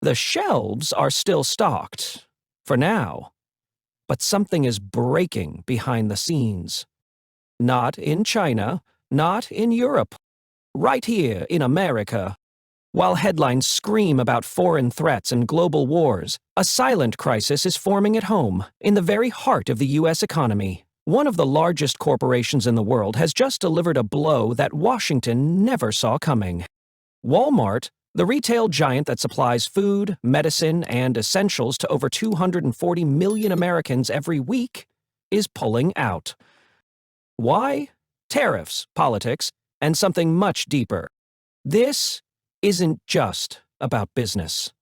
The shelves are still stocked, for now, but something is breaking behind the scenes. Not in China, not in Europe, right here in America. While headlines scream about foreign threats and global wars, a silent crisis is forming at home, in the very heart of the U.S. economy. One of the largest corporations in the world has just delivered a blow that Washington never saw coming. Walmart, the retail giant that supplies food, medicine, and essentials to over 240 million Americans every week, is pulling out. Why? Tariffs, politics, and something much deeper. This isn't just about business.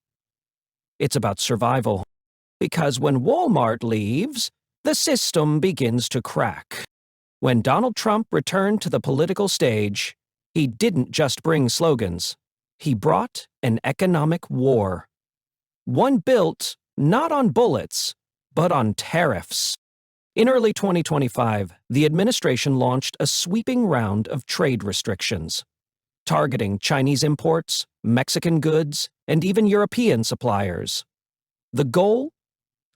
It's about survival. Because when Walmart leaves, the system begins to crack. When Donald Trump returned to the political stage, he didn't just bring slogans. He brought an economic war. One built not on bullets, but on tariffs. In early 2025, the administration launched a sweeping round of trade restrictions, targeting Chinese imports, Mexican goods, and even European suppliers. The goal?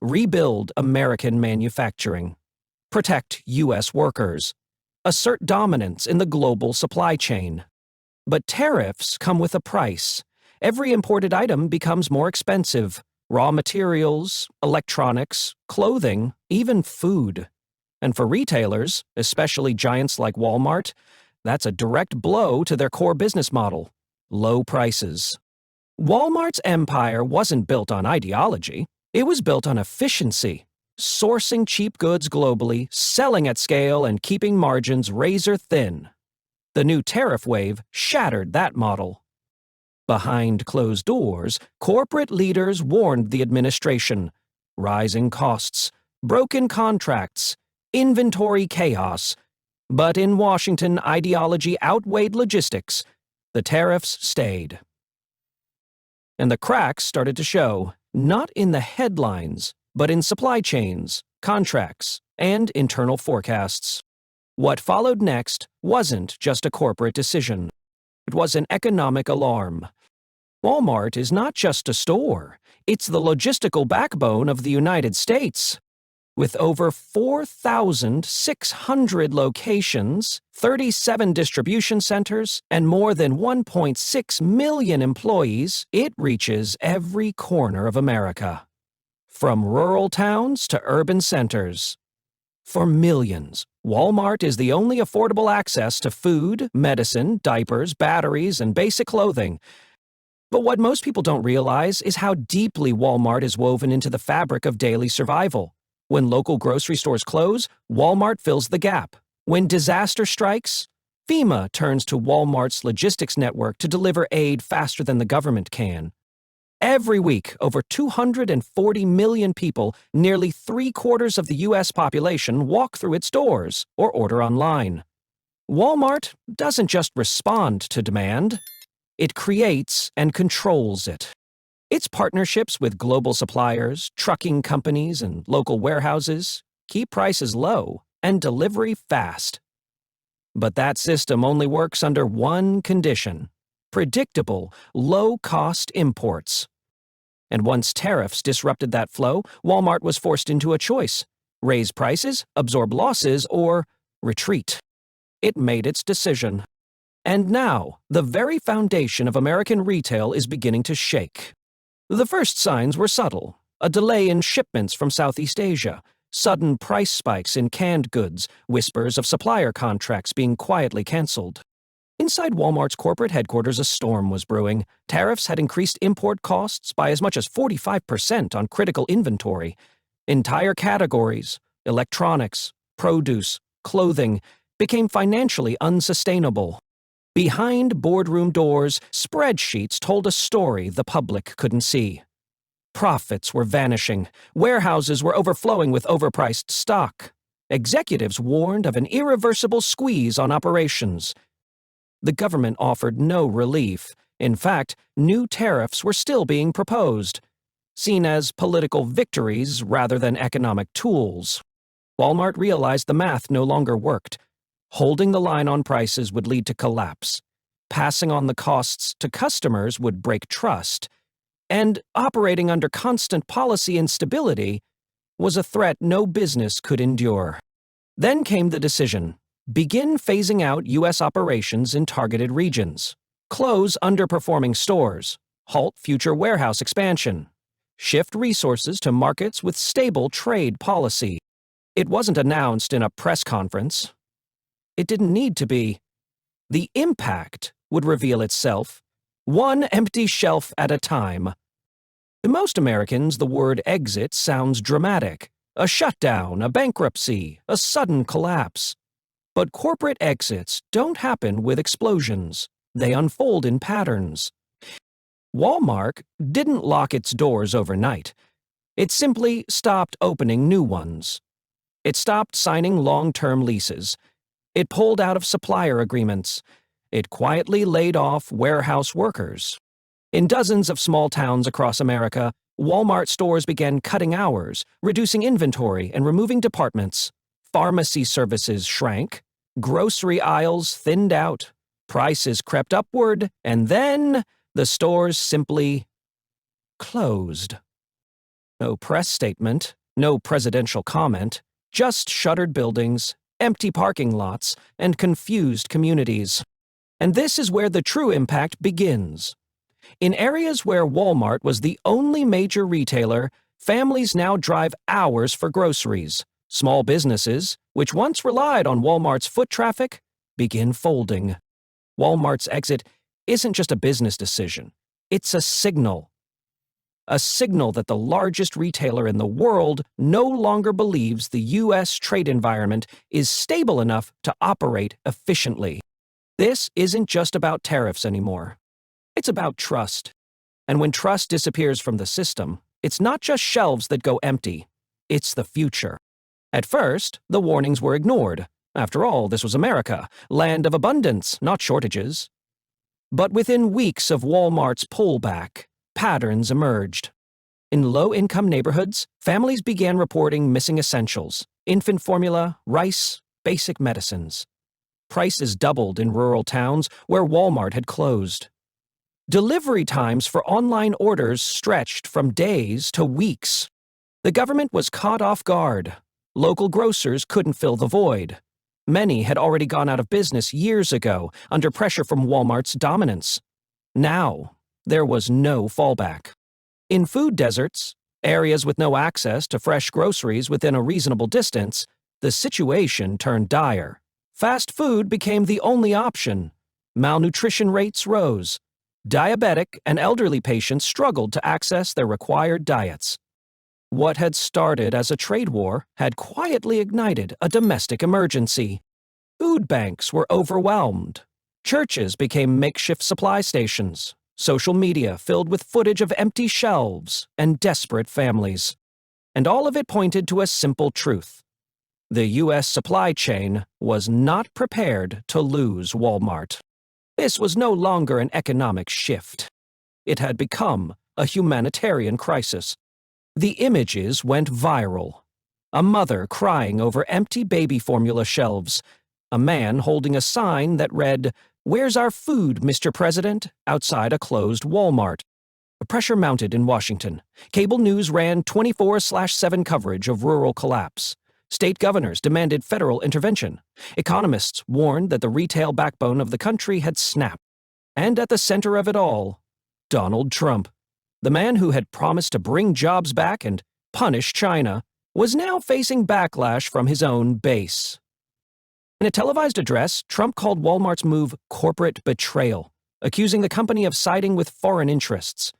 Rebuild American manufacturing, protect U.S. workers, assert dominance in the global supply chain. But tariffs come with a price. Every imported item becomes more expensive. Raw materials, electronics, clothing, even food. And for retailers, especially giants like Walmart, that's a direct blow to their core business model: low prices. Walmart's empire wasn't built on ideology. It was built on efficiency, sourcing cheap goods globally, selling at scale, and keeping margins razor thin. The new tariff wave shattered that model. Behind closed doors, corporate leaders warned the administration: rising costs, broken contracts, inventory chaos. But in Washington, ideology outweighed logistics. The tariffs stayed. And the cracks started to show, not in the headlines, but in supply chains, contracts, and internal forecasts. What followed next wasn't just a corporate decision. It was an economic alarm. Walmart is not just a store. It's the logistical backbone of the United States. With over 4,600 locations, 37 distribution centers, and more than 1.6 million employees, it reaches every corner of America. From rural towns to urban centers. For millions, Walmart is the only affordable access to food, medicine, diapers, batteries, and basic clothing. But what most people don't realize is how deeply Walmart is woven into the fabric of daily survival. When local grocery stores close, Walmart fills the gap. When disaster strikes, FEMA turns to Walmart's logistics network to deliver aid faster than the government can. Every week, over 240 million people, nearly 3/4 of the U.S. population, walk through its doors or order online. Walmart doesn't just respond to demand. It creates and controls it. Its partnerships with global suppliers, trucking companies, and local warehouses keep prices low and delivery fast. But that system only works under one condition: predictable, low-cost imports. And once tariffs disrupted that flow, Walmart was forced into a choice: raise prices, absorb losses, or retreat. It made its decision. And now, the very foundation of American retail is beginning to shake. The first signs were subtle: a delay in shipments from Southeast Asia, sudden price spikes in canned goods, whispers of supplier contracts being quietly canceled. Inside Walmart's corporate headquarters, a storm was brewing. Tariffs had increased import costs by as much as 45% on critical inventory. Entire categories, electronics, produce, clothing, became financially unsustainable. Behind boardroom doors, spreadsheets told a story the public couldn't see. Profits were vanishing. Warehouses were overflowing with overpriced stock. Executives warned of an irreversible squeeze on operations. The government offered no relief. In fact, new tariffs were still being proposed, seen as political victories rather than economic tools. Walmart realized the math no longer worked. Holding the line on prices would lead to collapse. Passing on the costs to customers would break trust. And operating under constant policy instability was a threat no business could endure. Then came the decision: begin phasing out U.S. operations in targeted regions, close underperforming stores, halt future warehouse expansion, shift resources to markets with stable trade policy. It wasn't announced in a press conference. It didn't need to be. The impact would reveal itself, one empty shelf at a time. To most Americans, the word exit sounds dramatic: a shutdown, a bankruptcy, a sudden collapse. But corporate exits don't happen with explosions. They unfold in patterns. Walmart didn't lock its doors overnight. It simply stopped opening new ones. It stopped signing long-term leases. It pulled out of supplier agreements. It quietly laid off warehouse workers. In dozens of small towns across America, Walmart stores began cutting hours, reducing inventory, and removing departments. Pharmacy services shrank. Grocery aisles thinned out. Prices crept upward, and then the stores simply closed. No press statement, no presidential comment, just shuttered buildings, empty parking lots, and confused communities. And this is where the true impact begins. In areas where Walmart was the only major retailer, families now drive hours for groceries. Small businesses, which once relied on Walmart's foot traffic, begin folding. Walmart's exit isn't just a business decision. It's a signal. A signal that the largest retailer in the world no longer believes the U.S. trade environment is stable enough to operate efficiently. This isn't just about tariffs anymore. It's about trust. And when trust disappears from the system, it's not just shelves that go empty. It's the future. At first, the warnings were ignored. After all, this was America, land of abundance, not shortages. But within weeks of Walmart's pullback, patterns emerged. In low-income neighborhoods, families began reporting missing essentials: infant formula, rice, basic medicines. Prices doubled in rural towns where Walmart had closed. Delivery times for online orders stretched from days to weeks. The government was caught off guard. Local grocers couldn't fill the void. Many had already gone out of business years ago under pressure from Walmart's dominance. Now, there was no fallback. In food deserts, areas with no access to fresh groceries within a reasonable distance, the situation turned dire. Fast food became the only option. Malnutrition rates rose. Diabetic and elderly patients struggled to access their required diets. What had started as a trade war had quietly ignited a domestic emergency. Food banks were overwhelmed. Churches became makeshift supply stations. Social media filled with footage of empty shelves and desperate families. And all of it pointed to a simple truth: the U.S. supply chain was not prepared to lose Walmart. This was no longer an economic shift. It had become a humanitarian crisis. The images went viral. A mother crying over empty baby formula shelves. A man holding a sign that read, "Where's our food, Mr. President?" outside a closed Walmart. The pressure mounted in Washington. Cable news ran 24/7 coverage of rural collapse. State governors demanded federal intervention. Economists warned that the retail backbone of the country had snapped. And at the center of it all, Donald Trump, the man who had promised to bring jobs back and punish China, was now facing backlash from his own base. In a televised address, Trump called Walmart's move corporate betrayal, accusing the company of siding with foreign interests.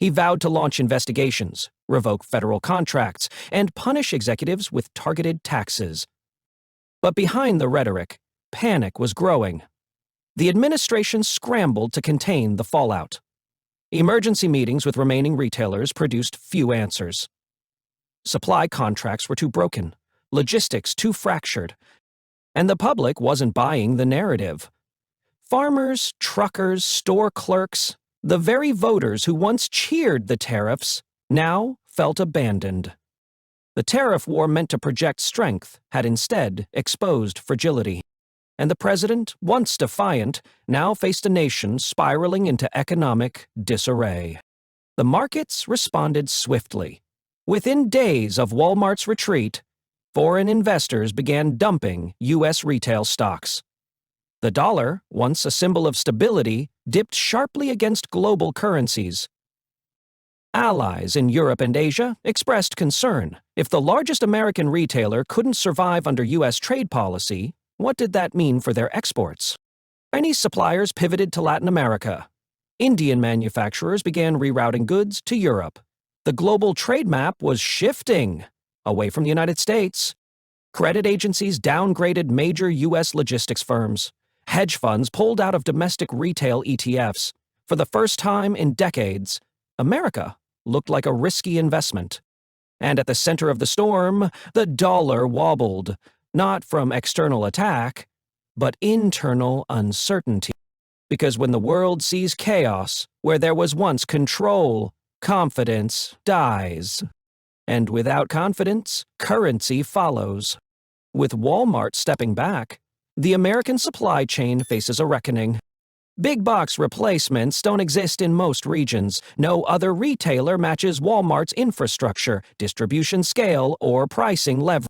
He vowed to launch investigations, revoke federal contracts, and punish executives with targeted taxes. But behind the rhetoric, panic was growing. The administration scrambled to contain the fallout. Emergency meetings with remaining retailers produced few answers. Supply contracts were too broken, logistics too fractured, and the public wasn't buying the narrative. Farmers, truckers, store clerks, the very voters who once cheered the tariffs, now felt abandoned. The tariff war meant to project strength had instead exposed fragility. And the president, once defiant, now faced a nation spiraling into economic disarray. The markets responded swiftly. Within days of Walmart's retreat, foreign investors began dumping U.S. retail stocks. The dollar, once a symbol of stability, dipped sharply against global currencies. Allies in Europe and Asia expressed concern. If the largest American retailer couldn't survive under U.S. trade policy, what did that mean for their exports? Chinese suppliers pivoted to Latin America. Indian manufacturers began rerouting goods to Europe. The global trade map was shifting away from the United States. Credit agencies downgraded major U.S. logistics firms. Hedge funds pulled out of domestic retail ETFs. For the first time in decades, America looked like a risky investment. And at the center of the storm, the dollar wobbled, not from external attack, but internal uncertainty. Because when the world sees chaos, where there was once control, confidence dies. And without confidence, currency follows. With Walmart stepping back, the American supply chain faces a reckoning. Big box replacements don't exist in most regions. No other retailer matches Walmart's infrastructure, distribution scale, or pricing leverage.